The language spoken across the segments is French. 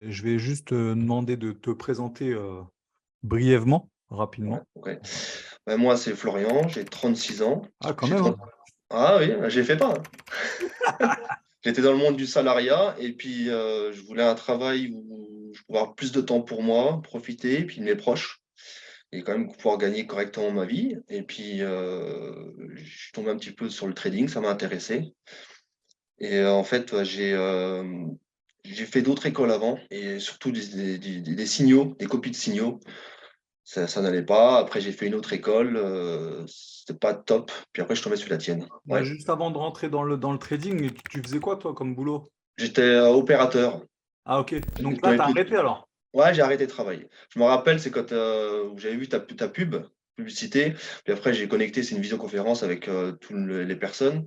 Je vais juste te demander de te présenter, brièvement, Ouais, rapidement. OK. Bah, moi, c'est Florian, j'ai 36 ans. Ah quand J'ai même, 30 hein? Ah oui, bah, j'ai fait pas, hein. J'étais dans le monde du salariat et puis, je voulais un travail où je pouvais avoir plus de temps pour moi, profiter, puis de mes proches et quand même pouvoir gagner correctement ma vie et puis, je suis tombé un petit peu sur le trading, ça m'a intéressé et en fait, j'ai fait d'autres écoles avant et surtout des signaux, des copies de signaux. Ça n'allait pas. Après, j'ai fait une autre école, c'était pas top. Puis après, je suis tombé sur la tienne. Bah, Ouais. juste avant de rentrer dans le trading, tu faisais quoi toi comme boulot? J'étais, opérateur. Ah OK, donc Dans là les tu as pub arrêté alors? Ouais, j'ai arrêté de travailler. Je me rappelle, c'est quand, où j'avais vu ta publicité, puis après j'ai connecté, c'est une visioconférence avec, tous les personnes.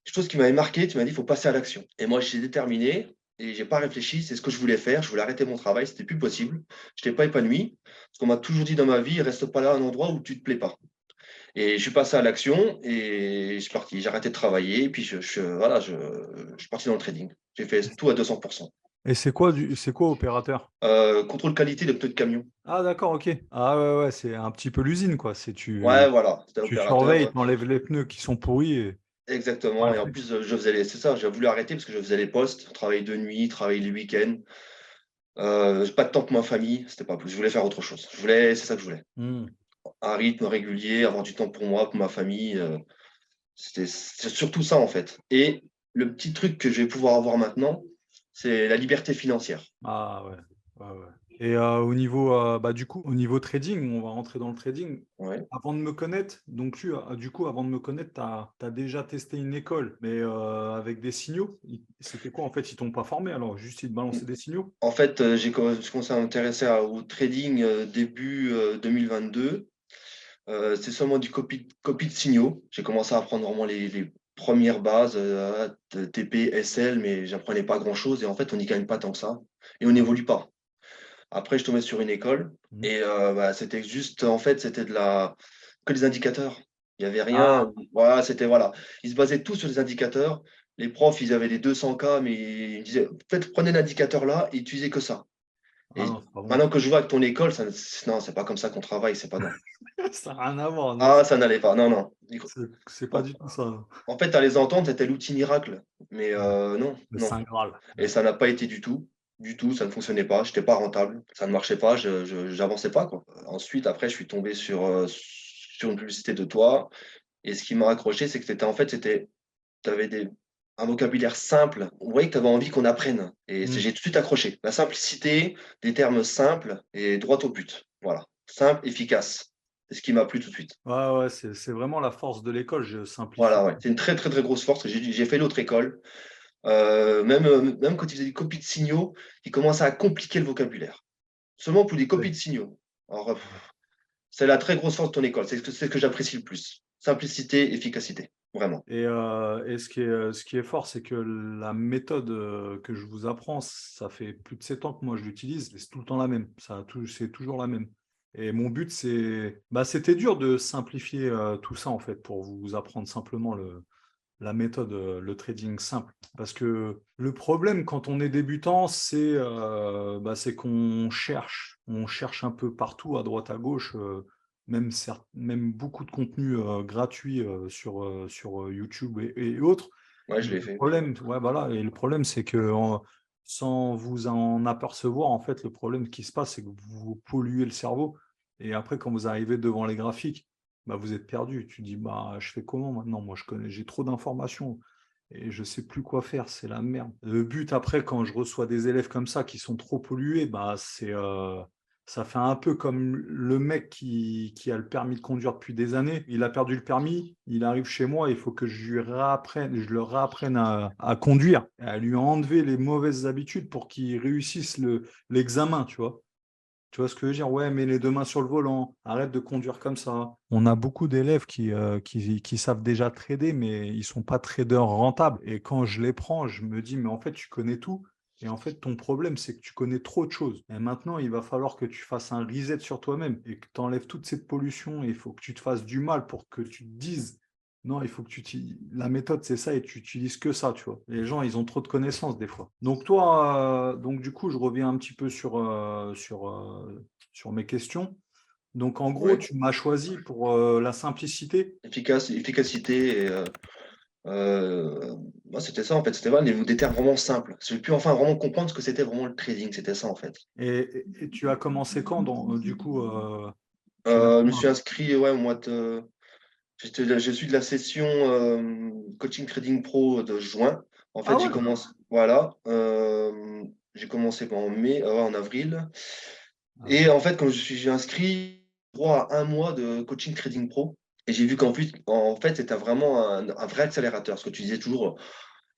Chose qui m'avait marqué, tu m'as dit: «Il faut passer à l'action» et moi, j'étais déterminé et j'ai pas réfléchi, c'est ce que je voulais faire. Je voulais arrêter mon travail, c'était plus possible. J'étais pas épanoui. Parce qu'on m'a toujours dit dans ma vie: «Reste pas là à un endroit où tu te plais pas». Et je suis passé à l'action et je suis parti. J'ai arrêté de travailler et puis voilà, je suis parti dans le trading. J'ai fait tout à 200. Et c'est quoi opérateur? Contrôle qualité de pneus de camion. Ah d'accord, OK. Ah ouais, ouais, c'est un petit peu l'usine quoi, c'est Ouais, voilà, c'était tu opérateur, surveilles, tu enlèves les pneus qui sont pourris et exactement ouais. et en plus, je faisais les c'est ça, j'ai voulu arrêter parce que je faisais les postes, travailler de nuit, travailler les week-ends. J'ai pas de temps pour ma famille, c'était pas plus. Je voulais faire autre chose. C'est ça que je voulais. Mmh. Un rythme régulier, avoir du temps pour moi, pour ma famille, c'est surtout ça, en fait et le petit truc que je vais pouvoir avoir maintenant, c'est la liberté financière. Ah ouais, ouais, ouais. Et au niveau, bah, du coup, au niveau trading, on va rentrer dans le trading. Ouais. Avant de me connaître, donc du coup, avant de me connaître, tu as déjà testé une école, mais avec des signaux? C'était quoi en fait? Ils t'ont pas formé alors? Juste ils te balançaient des signaux? En fait, j'ai commencé à m'intéresser au trading, début, 2022. C'est seulement du copie de signaux. J'ai commencé à apprendre vraiment les 1 bases, TP, SL, mais j'apprenais pas grand-chose et en fait, on n'y gagne pas tant que ça et on Ouais. n'évolue pas. Après, je suis tombé sur une école Mmh. et bah, c'était juste en fait, c'était que des indicateurs. Il y avait Ah! rien voilà, c'était voilà. Ils se basaient tous sur des indicateurs. Les profs, ils avaient les 200K, mais ils me disaient: «Faites prenez l'indicateur là et utilisez que ça». Ah Et non, c'est pas bon. maintenant que je vois avec ton école, ça non, c'est pas comme ça qu'on travaille, c'est pas non. Ça a rien à voir, non, Ah, ça n'allait pas, non, non. c'est pas En du tout ça. en fait, à les entendre, c'était l'outil miracle, mais Ouais, non, le non saint graal. et Ouais. ça n'a pas été du tout, ça ne fonctionnait pas, j'étais pas rentable, ça ne marchait pas, je j'avançais pas, quoi. Ensuite, après, je suis tombé sur une publicité de toi et ce qui m'a accroché, c'est que c'était tu avais un vocabulaire simple. On voyait que tu avais envie qu'on apprenne et Mmh. j'ai tout de suite accroché. La simplicité, des termes simples et droit au but. Voilà, simple, efficace. C'est ce qui m'a plu tout de suite. Ouais, ouais, c'est vraiment la force de l'école, je simplifie. Voilà, ouais, c'est une très, très, très grosse force. J'ai fait l'autre école, même quand ils faisaient des copies de signaux, ils commençaient à compliquer le vocabulaire. Seulement pour des Ouais, copies de signaux. Alors, ouais. c'est la très grosse force de ton école. C'est ce que j'apprécie le plus. Simplicité, efficacité, vraiment. Et ce qui est fort, c'est que la méthode, que je vous apprends, ça fait plus de 7 ans que moi je l'utilise et c'est tout le temps la même. C'est toujours la même. Et mon but, c'était dur de simplifier, tout ça en fait pour vous apprendre simplement la méthode, le trading simple. Parce que le problème quand on est débutant, c'est on cherche un peu partout, à droite, à gauche, même beaucoup de contenu, gratuit, sur YouTube et autres. Ouais, je Mais l'ai le fait. problème ouais, voilà et le problème, c'est que sans vous en apercevoir, en fait, le problème qui se passe, c'est que vous polluez le cerveau et après quand vous arrivez devant les graphiques, bah, vous êtes perdu. Tu dis: «Bah, je fais comment maintenant? Moi, j'ai trop d'informations et je sais plus quoi faire, c'est la merde». Le but après, quand je reçois des élèves comme ça qui sont trop pollués, bah, ça fait un peu comme le mec qui a le permis de conduire depuis des années. Il a perdu le permis, il arrive chez moi, il faut que je le réapprenne à conduire, et à lui enlever les mauvaises habitudes pour qu'il réussisse l'examen, tu vois? Tu vois ce que je veux dire? Ouais, mets les 2 mains sur le volant, arrête de conduire comme ça. On a beaucoup d'élèves qui savent déjà trader, mais ils sont pas traders rentables. Et quand je les prends, je me dis, mais en fait, tu connais tout. Et en fait, ton problème, c'est que tu connais trop de choses. Et maintenant, il va falloir que tu fasses un reset sur toi-même et que tu enlèves toute cette pollution. Et il faut que tu te fasses du mal pour que tu te dises Non, il faut que la méthode, c'est ça, et tu utilises que ça, tu vois. Les gens, ils ont trop de connaissances des fois. Donc toi, donc du coup, je reviens un petit peu sur mes questions. Donc en gros, Ouais. tu m'as choisi pour la simplicité. Efficacité et moi, c'était ça en fait. C'était vraiment des termes vraiment simples. J'ai pu enfin vraiment comprendre ce que c'était vraiment le trading. C'était ça en fait. Et tu as commencé quand, du coup, tu l'as Je me fait. suis inscrit ouais, au mois de. Je suis de la session coaching trading pro de juin. En Ah fait, j'ai ouais. commencé. Voilà. J'ai commencé en mai, en avril. Ah, Et en fait, quand j'ai inscrit droit à un mois de coaching trading pro, et j'ai vu qu'en plus, en fait, c'était vraiment un vrai accélérateur. Ce que tu disais toujours,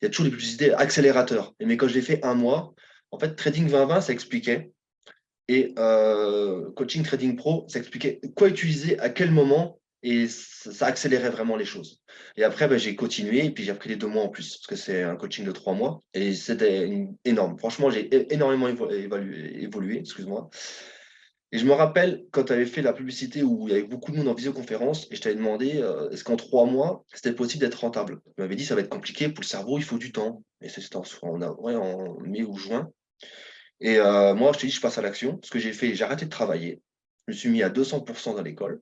il y a toujours des publicités accélérateurs. Mais quand j'ai fait un mois, en fait, Trading 2020, ça expliquait. Et Coaching Trading Pro, ça expliquait quoi utiliser, à quel moment, et ça accélérait vraiment les choses. Et après, ben, j'ai continué, et puis j'ai pris les 2 mois en plus, parce que c'est un coaching de 3 mois, et c'était énorme. Franchement, j'ai énormément évolué, excuse-moi. Et je me rappelle quand tu avais fait la publicité où il y avait beaucoup de monde en visioconférence, et je t'avais demandé est-ce qu'en 3 mois, c'était possible d'être rentable. Tu m'avais dit ça va être compliqué, pour le cerveau, il faut du temps. Et c'était en mai ou juin. Et moi, je te dis, je passe à l'action. Ce que j'ai fait, j'ai arrêté de travailler. Je me suis mis à 200% dans l'école.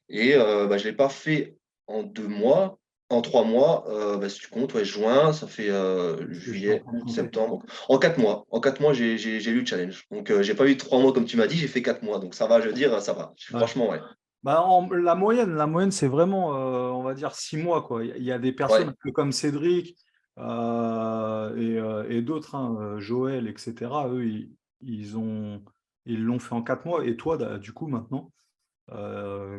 Et bah, je ne l'ai pas fait en 2 mois. En 3 mois, bah, si tu comptes, ouais, juin, ça fait c'est ce que j'étais en juillet, train de août, compter. septembre. En 4 mois. En 4 mois, j'ai eu le challenge. Donc, j'ai pas eu 3 mois comme tu m'as dit, j'ai fait 4 mois. Donc, ça va, je veux dire, ça va. Ouais. Franchement, ouais. Bah, la moyenne, c'est vraiment, on va dire, 6 mois, quoi. Il y a des personnes Ouais. un peu comme Cédric et d'autres, hein, Joël, etc. Eux, ils l'ont fait en 4 mois. Et toi, du coup, maintenant,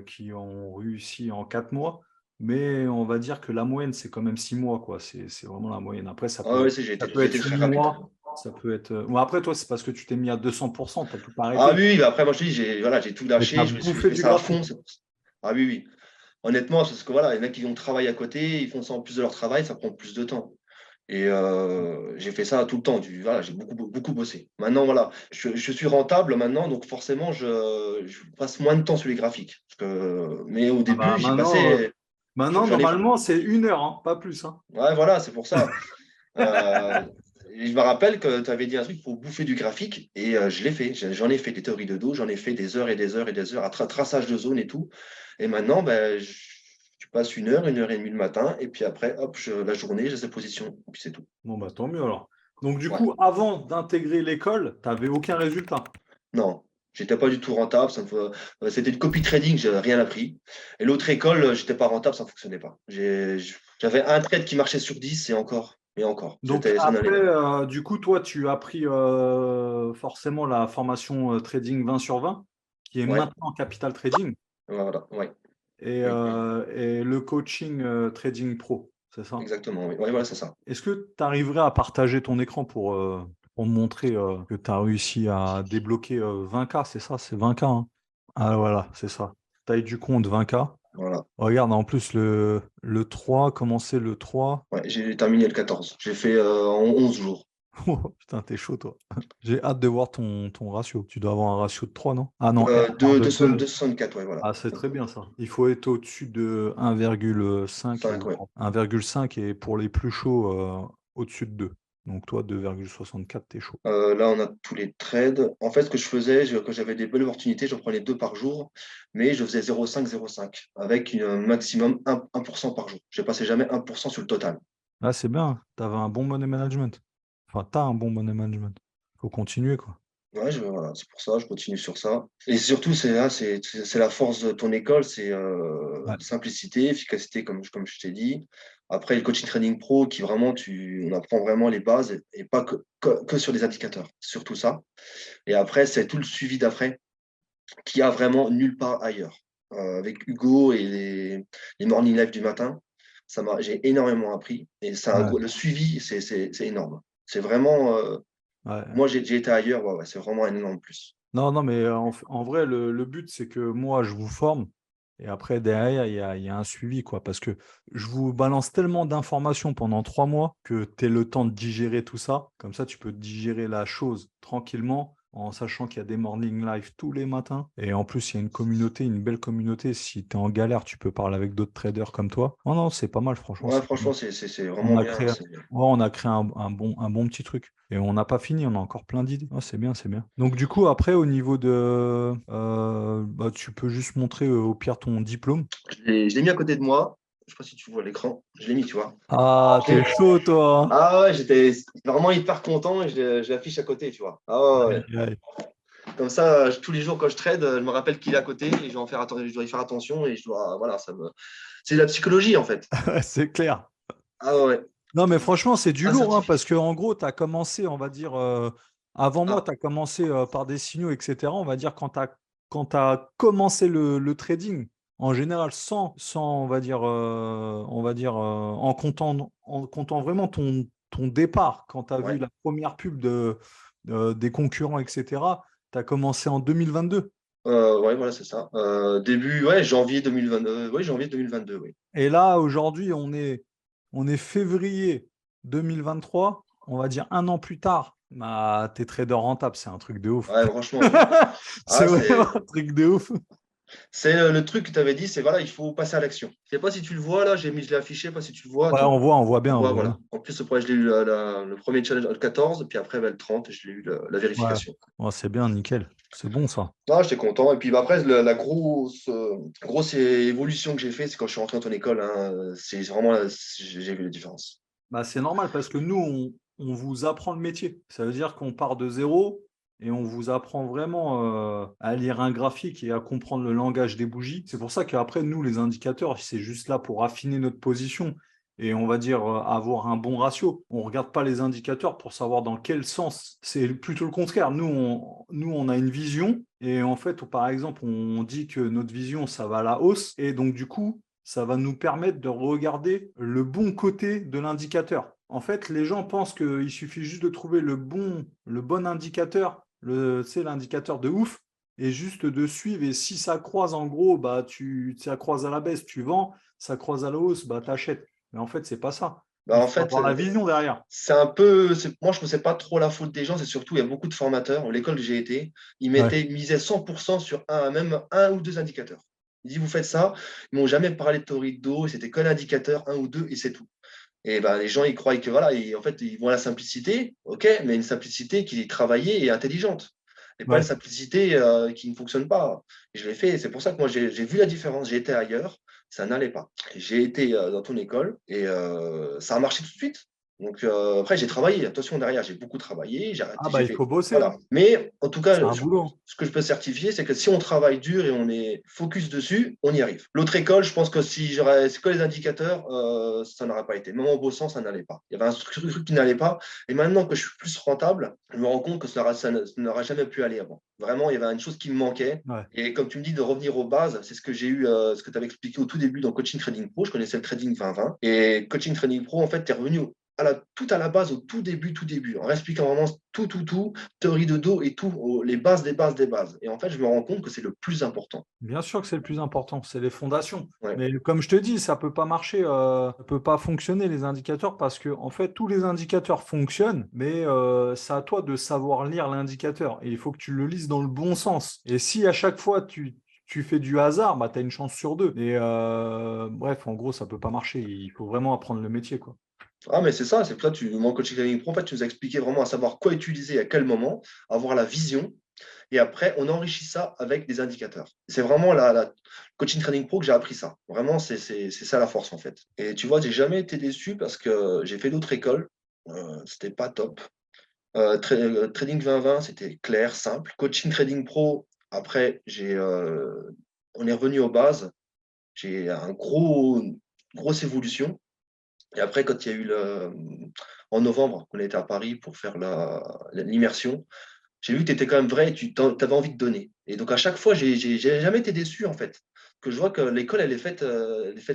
qui ont réussi en 4 mois. Mais on va dire que la moyenne, c'est quand même 6 mois, quoi. C'est vraiment la moyenne. Après, ça Ah peut ouais, être, ça peut j'ai être été très huit rapide. mois. Ça peut être. Bon, après, toi, c'est parce que tu t'es mis à 200%, tu as tout Ah arrêté. oui, oui, bah après, moi, je te dis, voilà, j'ai tout Mais tu as lâché, je bouffé fais du ça à fond. graphique. Ah oui, oui. Honnêtement, c'est parce que voilà, il y en a qui ont travail à côté, ils font ça en plus de leur travail, ça prend plus de temps. Et j'ai fait ça tout le temps. Voilà, j'ai beaucoup bossé. Maintenant, voilà, je suis rentable maintenant, donc forcément, je passe moins de temps sur les graphiques. Mais au Ah bah, début, j'y passais. maintenant, J'en ai. normalement, c'est 1 heure, hein, pas plus, hein. Ouais, voilà, c'est pour ça. Euh, et je me rappelle que tu avais dit un truc pour bouffer du graphique, et je l'ai fait. J'en ai fait des théories de dos, j'en ai fait des heures et des heures et des heures à traçage de zone et tout. Et maintenant, ben, tu passes 1 heure et demie le matin, et puis après, hop, la journée, j'ai cette position, et puis c'est tout. Bon, bah, tant mieux alors. Donc, du Ouais. coup, avant d'intégrer l'école, tu n'avais aucun résultat. Non, j'étais pas du tout rentable. C'était du copy trading, j'ai rien appris. Et l'autre école, j'étais pas rentable, ça fonctionnait pas. J'avais un trade qui marchait sur 10 et encore. Donc Ça après, n'allait pas. du coup, toi, tu as pris forcément la formation Trading 20 sur 20, qui est Ouais, maintenant Capital Trading, voilà, ouais. et le coaching Trading Pro, c'est ça? Exactement, oui. Ouais, voilà, c'est ça. Est-ce que tu arriverais à partager ton écran pour me montrer que tu as réussi à débloquer 20K, c'est ça? C'est 20K, hein? Ah voilà, c'est ça. Taille du compte 20K. Voilà. Regarde, en plus, le 3, commencer le 3. Ouais, j'ai terminé le 14. J'ai fait en 11 jours. Oh, putain, t'es chaud, toi. J'ai hâte de voir ton ratio. Tu dois avoir un ratio de 3, non? Ah non, R de 2. 264, ouais, voilà. Ah, c'est très bien ça. Il faut être au-dessus de 1,5 5, ouais. 1,5 et pour les plus chauds, au-dessus de 2. Donc toi, 2,64, t'es chaud. Là, on a tous les trades. En fait, ce que je faisais, quand j'avais des belles opportunités, j'en prenais 2 par jour, mais je faisais 0,5, avec un maximum 1% par jour. Je ne passais jamais 1% sur le total. Là, c'est bien. T'avais un bon money management. Enfin, t'as un bon money management. Faut continuer, quoi. Ouais, voilà, c'est pour ça, je continue sur ça. Et surtout, c'est la force de ton école, c'est Ouais. simplicité, efficacité, comme je t'ai dit. Après, le coaching training pro, qui vraiment, on apprend vraiment les bases et pas que sur des indicateurs. C'est surtout ça. Et après, c'est tout le suivi d'après qu'il y a vraiment nulle part ailleurs. Avec Hugo et les morning live du matin, j'ai énormément appris. Et Ouais. le suivi, c'est énorme. C'est vraiment, Ouais. moi, j'ai été ailleurs, ouais, ouais, c'est vraiment un énorme plus. Non, non, mais en vrai, le but, c'est que moi, je vous forme. Et après, derrière, il y a un suivi, quoi. Parce que je vous balance tellement d'informations pendant 3 mois que tu aies le temps de digérer tout ça. Comme ça, tu peux digérer la chose tranquillement en sachant qu'il y a des morning live tous les matins. Et en plus, il y a une communauté, une belle communauté. Si tu es en galère, tu peux parler avec d'autres traders comme toi. Non, non, c'est pas mal, franchement. Ouais, C'est pas mal. franchement, c'est On vraiment a bien. créé, ouais, on a créé un bon petit truc. Et on n'a pas fini, on a encore plein d'idées. Ah, c'est bien, c'est bien. Donc, du coup, après, au niveau de. Bah, tu peux juste montrer au pire ton diplôme. Je l'ai mis à côté de moi. Je sais pas si tu vois l'écran. Je l'ai mis, tu vois. Ah, t'es chaud, toi. Ah ouais, j'étais vraiment hyper content et je l'affiche à côté, tu vois. Ah ouais. Aïe, aïe. Comme ça, tous les jours quand je trade, je me rappelle qu'il est à côté et je dois y faire attention et je dois. Voilà, c'est de la psychologie en fait. C'est clair. Ah ouais. Non, mais franchement, c'est du Un lourd, hein, certificat. parce que en gros, tu as commencé, on va dire, avant moi, Ah, tu as commencé par des signaux, etc. On va dire, quand tu as commencé le trading, en général, on va dire, en comptant vraiment ton départ, quand tu as vu ouais. la première pub des concurrents, etc., tu as commencé en 2022. Ouais, voilà, c'est ça. Début, ouais, janvier 2022. Oui, janvier 2022, oui. Et là, aujourd'hui, on est février 2023, on va dire un an plus tard. Bah, t'es trader rentable, c'est un truc de ouf. Ouais, franchement. C'est Ah, vraiment un truc de ouf. c'est le truc que tu avais dit, c'est voilà, il faut passer à l'action. Je sais pas si tu le vois là, je l'ai affiché, je sais pas si tu le vois. Ouais, Attends, on voit on bien, on voit, voit voilà. bien. En plus, après, je l'ai eu le premier challenge le 14, puis après, bah, le 30, je l'ai eu la Ouais. vérification. Ouais, c'est bien, nickel. C'est bon, ça. Ah, j'étais content. Et puis bah, après, la grosse évolution que j'ai fait, c'est quand je suis rentré dans ton école. Hein, c'est vraiment, j'ai vu la différence. Bah, c'est normal parce que nous, on vous apprend le métier. Ça veut dire qu'on part de zéro et on vous apprend vraiment à lire un graphique et à comprendre le langage des bougies. C'est pour ça qu'après, nous, les indicateurs, c'est juste là pour affiner notre position et on va dire avoir un bon ratio. On ne regarde pas les indicateurs pour savoir dans quel sens. C'est plutôt le contraire. Nous, on a une vision et en fait, par exemple, on dit que notre vision, ça va à la hausse et donc du coup, ça va nous permettre de regarder le bon côté de l'indicateur. En fait, les gens pensent qu'il suffit juste de trouver le bon indicateur, l'indicateur de ouf, et juste de suivre. Et si ça croise, en gros, bah, ça croise à la baisse, tu vends, ça croise à la hausse, bah, tu achètes. Mais en fait, c'est pas ça. Bah, Il en faut fait, avoir la vision derrière. c'est un peu. Moi, je ne sais pas trop la faute des gens. C'est surtout, il y a beaucoup de formateurs. L'école que j'ai été, Ouais. ils misaient 100% sur même un ou deux indicateurs. Ils disent, vous faites ça. Ils m'ont jamais parlé de théorie de dos. C'était qu'un indicateur, un ou deux, et c'est tout. Et ben, les gens, ils croient que voilà, en fait, ils vont à la simplicité, ok, mais une simplicité qui est travaillée et intelligente. Et pas une Ouais. simplicité qui ne fonctionne pas. Et je l'ai fait. C'est pour ça que moi, j'ai vu la différence. J'ai été ailleurs, ça n'allait pas. J'ai été dans ton école et ça a marché tout de suite. Donc après, j'ai travaillé. Attention, derrière, j'ai beaucoup travaillé. J'ai Ah arrêté, bah j'ai il fait. faut bosser, Voilà. hein. Mais en tout C'est cas, un boulot. ce que je peux certifier, c'est que si on travaille dur et on est focus dessus, on y arrive. L'autre école, je pense que si j'aurais c'est que les indicateurs, ça n'aurait pas été. Même en bossant, ça n'allait pas. Il y avait un truc qui n'allait pas. Et maintenant que je suis plus rentable, je me rends compte que ça n'aurait jamais pu aller avant. Vraiment, il y avait une chose qui me manquait. Ouais. Et comme tu me dis de revenir aux bases, c'est ce que j'ai eu, ce que tu avais expliqué au tout début dans Coaching Trading Pro. Je connaissais le Trading 2020. Et Coaching Trading Pro, en fait, tu es revenu tout à la base, au tout début, en expliquant vraiment tout, théorie de dos et tout, les bases des bases des bases. Et en fait, je me rends compte que c'est le plus important. Bien sûr que c'est le plus important, c'est les fondations. Ouais. Mais comme je te dis, ça peut pas marcher, ça peut pas fonctionner les indicateurs parce que en fait tous les indicateurs fonctionnent, mais c'est à toi de savoir lire l'indicateur et il faut que tu le lises dans le bon sens. Et si à chaque fois tu fais du hasard, bah tu as une chance sur deux. Et bref, en gros, ça peut pas marcher. Il faut vraiment apprendre le métier, quoi. Ah, mais c'est ça, c'est pour ça que moi, Coaching Trading Pro, en fait, tu nous as expliqué vraiment à savoir quoi utiliser à quel moment, avoir la vision. Et après, on enrichit ça avec des indicateurs. C'est vraiment la Coaching Trading Pro que j'ai appris ça. Vraiment, c'est ça la force, en fait. Et tu vois, j'ai jamais été déçu parce que j'ai fait d'autres écoles. C'était pas top. Trading 2020, c'était clair, simple. Coaching Trading Pro, après, on est revenu aux bases. J'ai grosse évolution. Et après, quand il y a eu en novembre, on était à Paris pour faire l'immersion, j'ai vu que tu étais quand même vrai et tu avais envie de donner. Et donc, à chaque fois, j'ai jamais été déçu, en fait. Que je vois que l'école, elle est faite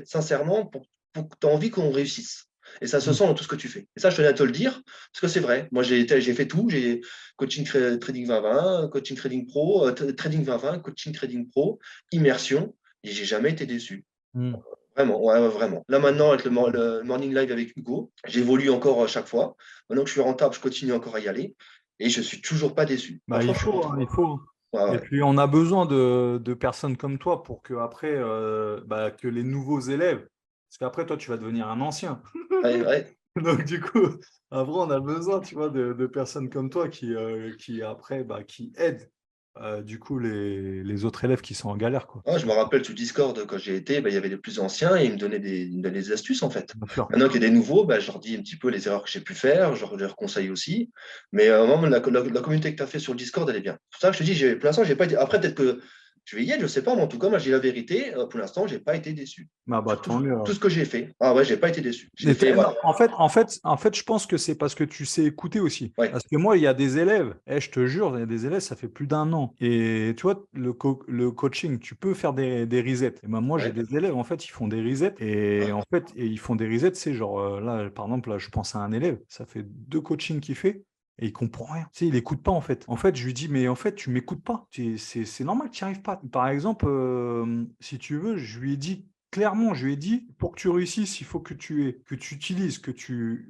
sincèrement pour que tu as envie qu'on réussisse. Et ça se Mm. sent dans tout ce que tu fais. Et ça, je tenais à te le dire, parce que c'est vrai. Moi, j'ai fait tout. J'ai trading 2020, coaching trading pro, trading 2020, coaching trading pro, immersion. Et j'ai jamais été déçu. Mm. Vraiment, ouais, ouais, vraiment. Là maintenant, avec le morning live avec Hugo, j'évolue encore chaque fois. Maintenant que je suis rentable, je continue encore à y aller. et je suis toujours pas déçu. Bah, il Franchement, je suis faut, hein, content. il faut. Ouais, Et ouais. puis, on a besoin de personnes comme toi pour que après, bah, que les nouveaux élèves, parce qu'après, toi, tu vas devenir un ancien. Ouais, ouais. Donc, du coup, après, on a besoin, tu vois, de personnes comme toi qui après, bah, qui aident, du coup, les autres élèves qui sont en galère, quoi. Ouais, je me rappelle sur Discord, quand j'y étais, bah, il y avait les plus anciens et ils me donnaient des astuces en fait. Bien sûr. Maintenant qu'il y a des nouveaux, bah, je leur dis un petit peu les erreurs que j'ai pu faire, je leur conseille aussi. Mais moi, la communauté que tu as fait sur le Discord, elle est bien. C'est pour ça que je te dis, pour l'instant, j'ai pas été. Après, peut-être que je vais y être, je sais pas, mais en tout cas, moi, j'ai la vérité. Pour l'instant, j'ai pas été déçu. Bah, Sur tant mieux. tout ce que j'ai fait. Ah ouais, j'ai pas été déçu. Je l'ai Mais fait, non, voilà. en fait, je pense que c'est parce que tu sais écouter aussi. Ouais, Parce que moi, il y a des élèves, je te jure, il y a des élèves, ça fait plus d'un an. Et tu vois, le coaching, tu peux faire des resets. Et ben, moi, j'ai ouais. des élèves, en fait, ils font des resets. Et Ah, en fait, ils font des resets, c'est genre, là, par exemple, là, je pense à un élève, ça fait 2 coachings qu'il fait. Et il comprend rien. Tu sais, il écoute pas en fait. En fait, je lui dis, mais en fait, tu m'écoutes pas. C'est normal que tu n'y arrives pas. Par exemple, si tu veux, je lui ai dit clairement, je lui ai dit, pour que tu réussisses, il faut que tu utilises,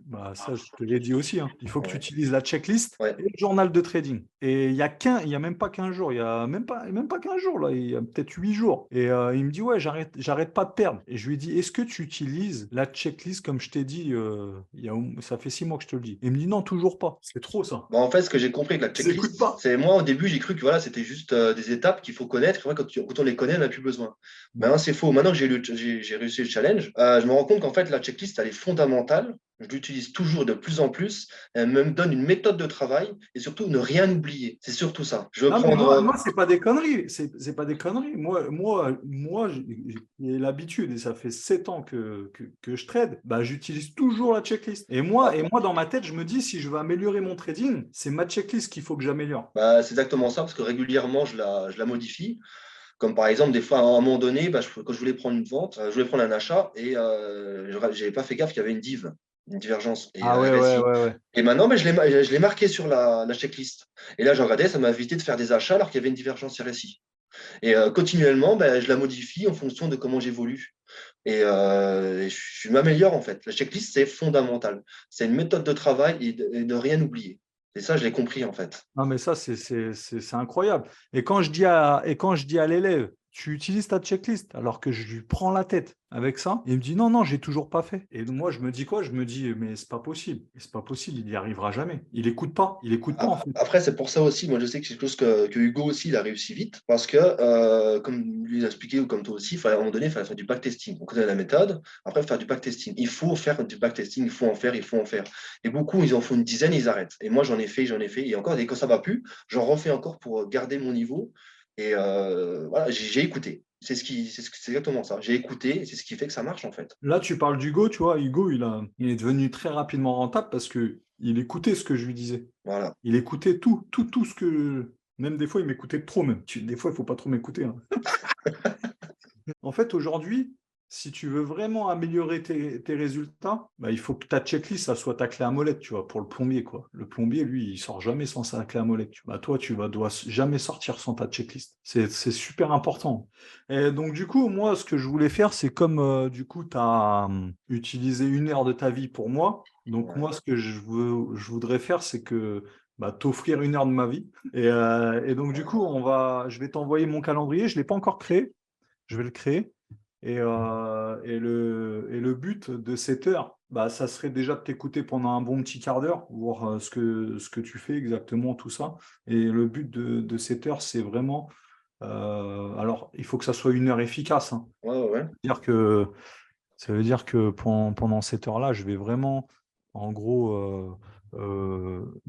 bah, ça, je te l'ai dit aussi, hein, il faut que tu ouais, utilises la checklist ouais. et le journal de trading. Et il y a même pas 15 jours, il y a même pas 15 jours, là, il y a peut-être 8 jours. Et il me dit, ouais, j'arrête pas de perdre. Et je lui ai dit, est-ce que tu utilises la checklist comme je t'ai dit, ça fait 6 mois que je te le dis. Et il me dit, non, toujours pas. C'est trop ça. Bon, en fait, ce que j'ai compris avec la Ils n'écoutent checklist, pas. c'est moi au début, j'ai cru que voilà, c'était juste des étapes qu'il faut connaître. Et après, quand on les connaît, on n'a plus besoin. Maintenant, c'est faux. Maintenant que j'ai réussi le challenge, je me rends compte qu'en fait, la checklist, elle est fondamentale. Je l'utilise toujours de plus en plus. Elle me donne une méthode de travail et surtout ne rien oublier. C'est surtout ça. Je veux Non, mais prendre. moi c'est pas des conneries. C'est pas des conneries. Moi j'ai l'habitude, et ça fait 7 ans que je trade, bah, j'utilise toujours la checklist. Et moi, dans ma tête, je me dis, si je veux améliorer mon trading, c'est ma checklist qu'il faut que j'améliore. Bah, c'est exactement ça, parce que régulièrement, je la modifie. Comme par exemple, des fois, à un moment donné, bah, quand je voulais prendre une vente, je voulais prendre un achat et je n'avais pas fait gaffe qu'il y avait une divergence et Ah ouais, ouais, RSI. ouais, ouais. Et maintenant, bah, je l'ai marqué sur la checklist. Et là, je regardais, ça m'a évité de faire des achats alors qu'il y avait une divergence RSI. Et continuellement, bah, je la modifie en fonction de comment j'évolue. Et je m'améliore en fait. La checklist, c'est fondamental. C'est une méthode de travail et de rien oublier. Et ça, je l'ai compris en fait. Non, mais ça, c'est incroyable. Et quand je dis à l'élève, tu utilises ta checklist, alors que je lui prends la tête avec ça, il me dit non, non, j'ai toujours pas fait. Et moi, je me dis quoi? Je me dis, mais c'est pas possible. C'est pas possible, il n'y arrivera jamais. Il écoute pas. Il écoute pas, en fait. Après, c'est pour ça aussi, moi je sais que c'est quelque chose que Hugo aussi, il a réussi vite, parce que, comme lui a expliqué, ou comme toi aussi, à un moment donné, il fallait faire du backtesting. On connaît la méthode, après, faire du backtesting. Il faut faire du backtesting, il faut en faire, il faut en faire. Et beaucoup, ils en font une dizaine, ils arrêtent. Et moi, j'en ai fait, et encore, et quand ça va plus, j'en refais encore pour garder mon niveau. Et voilà, j'ai écouté. C'est exactement ça. J'ai écouté, et c'est ce qui fait que ça marche, en fait. Là, tu parles d'Hugo, tu vois, Hugo, il est devenu très rapidement rentable parce que il écoutait ce que je lui disais. Voilà. Il écoutait tout ce que. Même des fois, il m'écoutait trop, même. Des fois, il faut pas trop m'écouter, hein. En fait, aujourd'hui, si tu veux vraiment améliorer tes résultats, bah, il faut que ta checklist, ça soit ta clé à molette, tu vois, pour le plombier, quoi. Le plombier, lui, il sort jamais sans sa clé à molette. Bah, toi, dois jamais sortir sans ta checklist. C'est super important. Et donc, du coup, moi, ce que je voulais faire, c'est comme, du coup, tu as utilisé 1 heure de ta vie pour moi. Donc, Ouais. moi, ce que je voudrais faire, c'est que bah, t'offrir 1 heure de ma vie. Et donc, du coup, je vais t'envoyer mon calendrier. Je ne l'ai pas encore créé. Je vais le créer. Et le but de cette heure, bah, ça serait déjà de t'écouter pendant un bon petit quart d'heure, voir ce que tu fais exactement, tout ça. Et le but de cette heure, c'est vraiment. Alors, il faut que ça soit 1 heure efficace, hein. Ouais, ouais, ouais. C'est-à-dire que ça veut dire que pendant cette heure-là, je vais vraiment, en gros,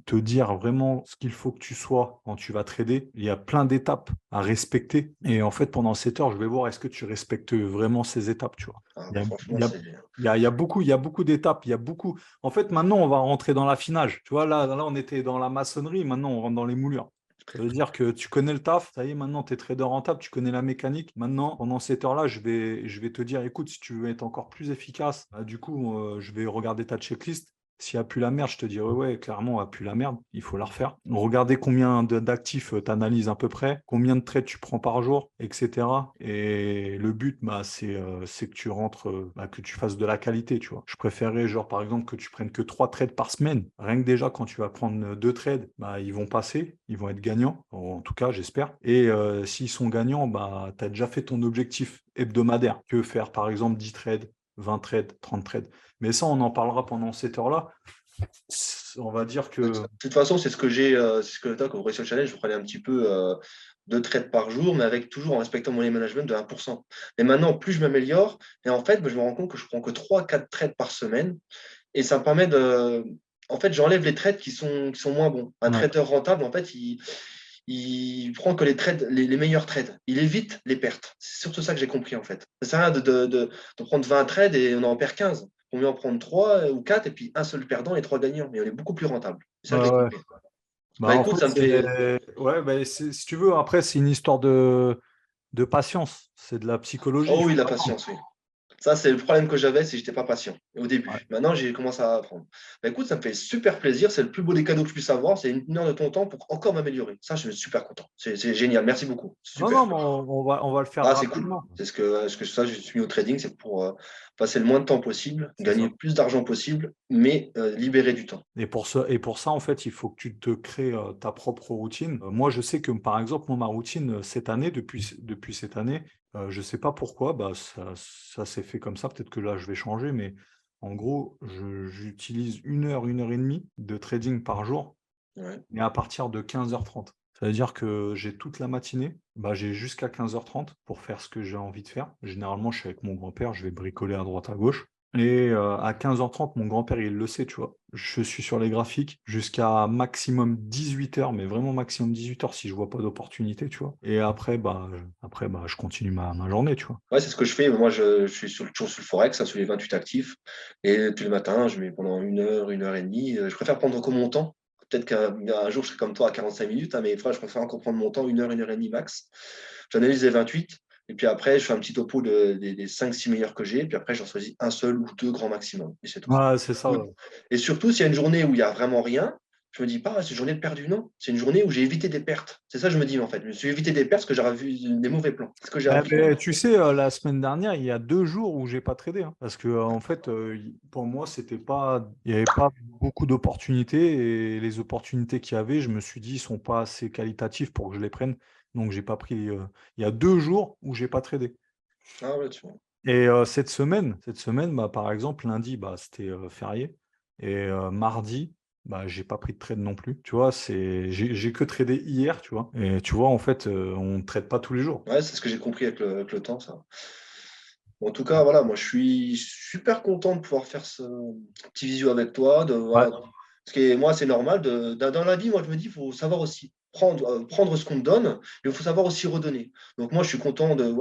te dire vraiment ce qu'il faut que tu sois quand tu vas trader. Il y a plein d'étapes à respecter. Et en fait, pendant cette heure, je vais voir est-ce que tu respectes vraiment ces étapes, tu vois. Ah, Il y bah, a, il franchement, y a- c'est. il y a beaucoup d'étapes. Il y a beaucoup. En fait, maintenant, on va rentrer dans l'affinage. Tu vois, là, on était dans la maçonnerie. Maintenant, on rentre dans les moulures. Ça veut dire que tu connais le taf, ça y est, maintenant tu es trader rentable, tu connais la mécanique. Maintenant, pendant cette heure-là, je vais te dire, écoute, si tu veux être encore plus efficace, bah, du coup, je vais regarder ta checklist S'il n'y a plus la merde, je te dirais, ouais, clairement, il n'y a plus la merde, il faut la refaire. Regardez combien d'actifs tu analyses à peu près, combien de trades tu prends par jour, etc. Et le but, c'est que tu rentres, que tu fasses de la qualité, tu vois. Je préférerais, genre, par exemple, que tu prennes que 3 trades par semaine. Rien que déjà, quand tu vas prendre 2 trades, ils vont passer, ils vont être gagnants, en tout cas, j'espère. Et s'ils sont gagnants, tu as déjà fait ton objectif hebdomadaire. Que faire, par exemple, 10 trades, 20 trades, 30 trades. Mais ça, on en parlera pendant cette heure-là. On va dire De que... toute façon, c'est ce que j'ai, c'est ce que quand vous réussissez le challenge, je prenais un petit peu 2 trades par jour, mais avec toujours en respectant mon money management de 1%. Et maintenant, plus je m'améliore, et en fait, je me rends compte que je prends que 3-4 trades par semaine, et ça me permet de. En fait, j'enlève les trades qui sont moins bons. Un Ouais. trader rentable, en fait, il prend que les trades, les meilleurs trades. Il évite les pertes. C'est surtout ça que j'ai compris, en fait. Ça sert à rien de prendre 20 trades et on en perd 15. On mieux en prendre 3 ou 4 et puis un seul perdant et 3 gagnants. Mais on est beaucoup plus rentable. Et ça, je Ouais, l'ai ouais. compris. Bah En écoute, fait, ça me fait. si tu veux, après, c'est une histoire de patience. C'est de la psychologie. Il Oh oui, faut la attendre. patience, oui. Ça, c'est le problème que j'avais, c'est que je n'étais pas patient au Ouais. début. Maintenant, j'ai commencé à apprendre. Bah, écoute, ça me fait super plaisir. C'est le plus beau des cadeaux que je puisse avoir. C'est une heure de ton temps pour encore m'améliorer. Ça, je suis super content. C'est génial. Merci beaucoup. Non, Super. non, mais on va le faire Ah, c'est cool. rapidement. C'est ce que ça, je suis mis au trading, c'est pour passer le moins de temps possible, C'est gagner ça. le plus d'argent possible, mais libérer du temps. Et pour ça, en fait, il faut que tu te crées ta propre routine. Moi, je sais que, par exemple, moi, ma routine, cette année, depuis cette année, je ne sais pas pourquoi, ça s'est fait comme ça. Peut-être que là, je vais changer, mais en gros, j'utilise 1 heure, 1 heure et demie de trading par jour, Ouais. mais à partir de 15h30. Ça veut dire que j'ai toute la matinée, j'ai jusqu'à 15h30 pour faire ce que j'ai envie de faire. Généralement, je suis avec mon grand-père, je vais bricoler à droite, à gauche. Et à 15h30, mon grand-père, il le sait, tu vois. Je suis sur les graphiques jusqu'à maximum 18h, mais vraiment maximum 18h si je vois pas d'opportunité, tu vois. Et après, je continue ma journée, tu vois. Ouais, c'est ce que je fais. Moi, je suis toujours sur le Forex, hein, sur les 28 actifs. Et tous les matins, je mets pendant 1 heure, 1 heure et demie. Je préfère prendre que mon temps. Peut-être qu'un jour, je serai comme toi à 45 minutes, hein, mais je préfère encore prendre mon temps, 1 heure, 1 heure et demie max. J'analyse les 28. Et puis après, je fais un petit topo des 5-6 meilleurs que j'ai. Puis après, j'en choisis un seul ou deux grands maximum. Et c'est tout. Ouais, c'est ça. Ouais. Et surtout, s'il y a une journée où il n'y a vraiment rien, je me dis pas, c'est une journée de perdu, non. C'est une journée où j'ai évité des pertes. C'est ça que je me dis, en fait. Je me suis évité des pertes parce que j'aurais vu des mauvais plans. C'est ce que j'ai appris. Mais tu sais, la semaine dernière, il y a 2 jours où j'ai pas tradé, hein, parce que en fait, pour moi, il n'y avait pas beaucoup d'opportunités et les opportunités qu'il y avait, je me suis dit, ils sont pas assez qualitatifs pour que je les prenne. Donc, j'ai pas pris. Il y a 2 jours où j'ai pas tradé. Ah ouais, tu vois. Et cette semaine, par exemple, lundi, c'était férié. Et mardi, j'ai pas pris de trade non plus. Tu vois, j'ai que tradé hier, tu vois. Et tu vois, en fait, on ne trade pas tous les jours. Ouais, c'est ce que j'ai compris avec le temps, ça. En tout cas, voilà, moi, je suis super content de pouvoir faire ce petit visio avec toi. Ouais. Voilà. Parce que moi, c'est normal. Dans la vie, moi, je me dis, il faut savoir aussi prendre ce qu'on te donne, mais il faut savoir aussi redonner. Donc, moi, je suis content de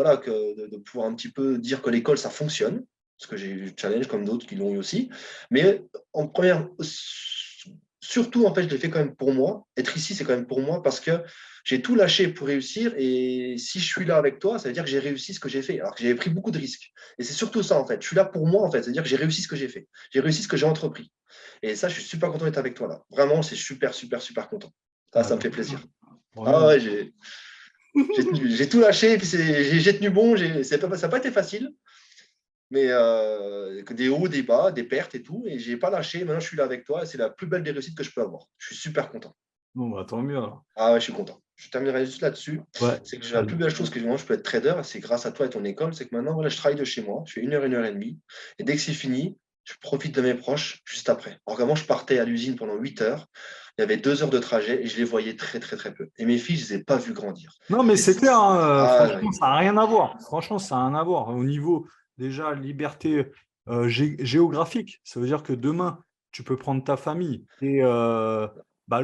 pouvoir un petit peu dire que l'école, ça fonctionne. Parce que j'ai eu le challenge comme d'autres qui l'ont eu aussi. Mais en première, surtout, en fait, je l'ai fait quand même pour moi. Être ici, c'est quand même pour moi parce que j'ai tout lâché pour réussir. Et si je suis là avec toi, ça veut dire que j'ai réussi ce que j'ai fait. Alors que j'avais pris beaucoup de risques. Et c'est surtout ça, en fait. Je suis là pour moi, en fait. C'est-à-dire que j'ai réussi ce que j'ai fait. J'ai réussi ce que j'ai entrepris. Et ça, je suis super content d'être avec toi là. Vraiment, c'est super, super, super content. Ça me fait plaisir. Ah Vraiment. ouais, j'ai tout lâché. Et puis j'ai tenu bon. Ça n'a pas été facile. Mais des hauts, des bas, des pertes et tout. Et j'ai pas lâché. Maintenant, je suis là avec toi. Et c'est la plus belle des réussites que je peux avoir. Je suis super content. Bon, tant mieux alors. Ah ouais, je suis content. Je terminerai juste là-dessus. Ouais. C'est que la Allez. plus belle chose que moi, je peux être trader, c'est grâce à toi et ton école, c'est que maintenant, voilà, je travaille de chez moi, je fais 1 heure, 1 heure et demie. Et dès que c'est fini, je profite de mes proches juste après. Alors qu'avant, je partais à l'usine pendant 8 heures. Il y avait 2 heures de trajet et je les voyais très, très, très peu. Et mes filles, je ne les ai pas vues grandir. Non, mais Et c'est clair, hein, ah, franchement, ça n'a rien à voir. Franchement, ça n'a rien à voir. Au niveau, déjà, liberté géographique, ça veut dire que demain, tu peux prendre ta famille. Et le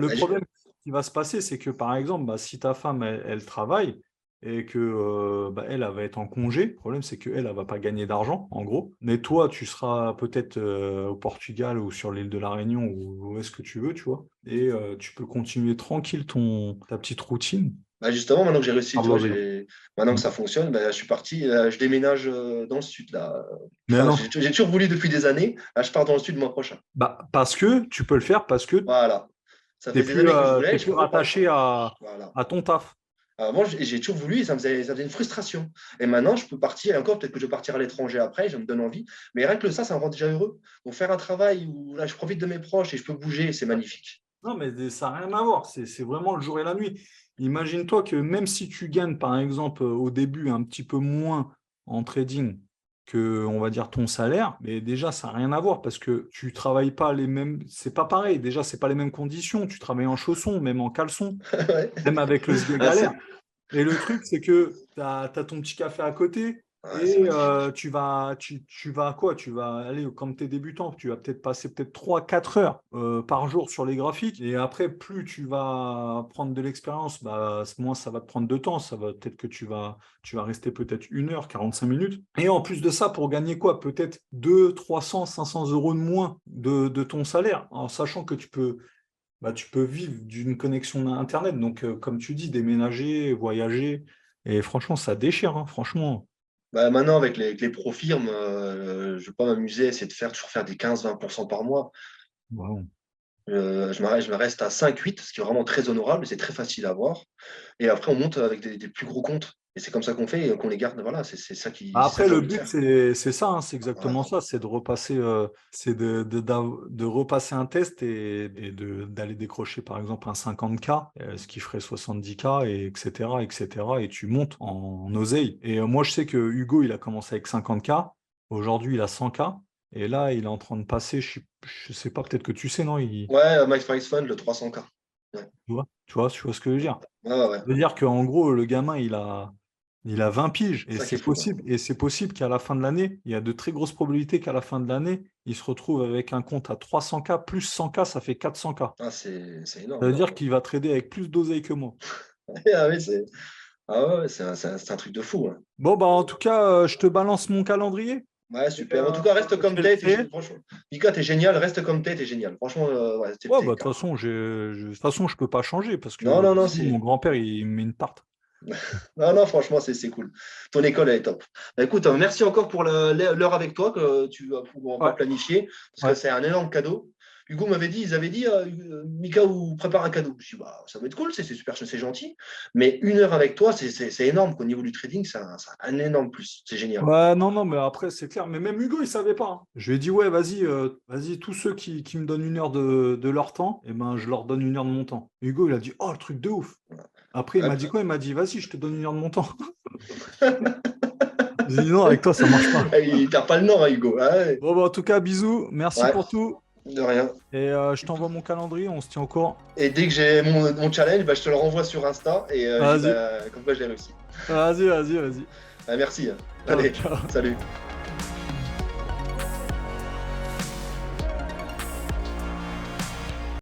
j'ai- problème qui va se passer, c'est que, par exemple, si ta femme, elle travaille et que elle va être en congé, le problème, c'est qu'elle, elle va pas gagner d'argent, en gros. Mais toi, tu seras peut-être au Portugal ou sur l'île de la Réunion ou où est-ce que tu veux, tu vois. Et tu peux continuer tranquille ta petite routine. Bah, justement, maintenant que j'ai réussi, tu vois, Arboré. maintenant que ça fonctionne, bah, je suis parti, je déménage dans le sud, là. Mais Enfin, non. j'ai toujours voulu depuis des années. Là, je pars dans le sud le mois prochain. Bah, parce que tu peux le faire parce que Voilà. Ça tu fait des années que je voulais, t'es je plus pouvais pas. rattaché Voilà. à ton taf. Avant, j'ai toujours voulu et ça faisait une frustration. Et maintenant, je peux partir, et encore, peut-être que je vais partir à l'étranger après, ça me donne envie. Mais rien que ça me rend déjà heureux. Donc, faire un travail où là, je profite de mes proches et je peux bouger, c'est magnifique. Non, mais ça n'a rien à voir. C'est vraiment le jour et la nuit. Imagine-toi que même si tu gagnes, par exemple, au début, un petit peu moins en trading que, on va dire, ton salaire, mais déjà, ça n'a rien à voir parce que tu travailles pas les mêmes. C'est pas pareil. Déjà, c'est pas les mêmes conditions. Tu travailles en chaussons, même en caleçon, Ouais. même avec le SG Ah, galère. Et le truc, c'est que tu as ton petit café à côté c'est et magnifique. tu vas à quoi? Tu vas aller, comme tu es débutant, tu vas peut-être passer peut-être 3 4 heures par jour sur les graphiques. Et après, plus tu vas prendre de l'expérience, bah, moins ça va te prendre de temps. Ça va peut-être que tu vas rester peut-être 1 heure, 45 minutes. Et en plus de ça, pour gagner quoi? Peut-être 200, 300, 500 euros de moins de ton salaire, en sachant que tu peux vivre d'une connexion Internet. Donc, comme tu dis, déménager, voyager. Et franchement, ça déchire, hein, franchement. Bah, maintenant, avec les profirmes, je ne vais pas m'amuser à essayer de toujours faire des 15-20% par mois. Wow. Je me reste à 5-8, ce qui est vraiment très honorable et c'est très facile à voir. Et après, on monte avec des plus gros comptes. Et c'est comme ça qu'on fait, qu'on les garde. Voilà, c'est ça c'est ça Après, que j'ai le envie de but, faire. c'est ça, hein, c'est exactement Voilà. ça, c'est de repasser, c'est de repasser un test d'aller décrocher, par exemple, un 50K, ce qui ferait 70K, et etc., etc., et tu montes en oseille. Et moi, je sais que Hugo, il a commencé avec 50K, aujourd'hui, il a 100K, et là, il est en train de passer, je sais pas, peut-être que tu sais, non, Ouais, Max Price Fund, le 300K. Ouais. tu vois ce que je veux dire? Ouais, ouais, ouais. Ça veut dire qu'en gros, le gamin, il a 20 piges C'est ça qui est fou, hein. et c'est possible qu'à la fin de l'année, il y a de très grosses probabilités qu'à la fin de l'année, il se retrouve avec un compte à 300K, plus 100K, ça fait 400K. Ah, c'est Ça énorme. veut dire qu'il va trader avec plus d'oseille que moi. Ah oui, ouais, c'est un truc de fou, hein. Bon, bah, en tout cas, je te balance mon calendrier. Ouais, Et, super. En tout cas, reste je comme vais le t'es. créer. Franchement, Mika, t'es génial. Reste comme t'es génial. Franchement, ouais, Ouais, bah, t'es de toute façon, de toute façon, je peux pas changer parce Non, que non, non, sinon, mon grand-père, il me met une tarte. non, non, franchement, c'est cool. Ton école, elle est top. Bah, écoute, merci encore pour l'heure avec toi que tu vas pouvoir Ouais, planifier, parce que ouais. c'est un énorme cadeau. Hugo ils avaient dit, Mika, vous prépare un cadeau. Je dis, bah, ça va être cool, c'est super, c'est gentil. Mais 1 heure avec toi, c'est énorme. Qu'au niveau du trading, c'est un énorme plus. C'est génial. Ouais, non, non, mais après, c'est clair. Mais même Hugo, il savait pas, hein. Je lui ai dit, ouais, vas-y, vas-y, tous ceux qui me donnent 1 heure de leur temps, eh ben, je leur donne 1 heure de mon temps. Hugo, il a dit, oh, le truc de ouf. Après, il m'a dit Ouais. quoi? Il m'a dit, vas-y, je te donne 1 heure de mon temps. J'ai dit, non, avec toi, ça marche pas. Il t'a pas le nord, hein, Hugo. Ah ouais. Bon, bah, en tout cas, bisous. Merci Ouais, pour tout. de rien. Et je t'envoie mon calendrier, on se tient au courant. Et dès que j'ai mon challenge, bah, je te le renvoie sur Insta et je dis Vas-y, bah, comme quoi je l'ai réussi. vas-y, vas-y, vas-y. Ah, merci, hein. Ciao, Allez, ciao. salut.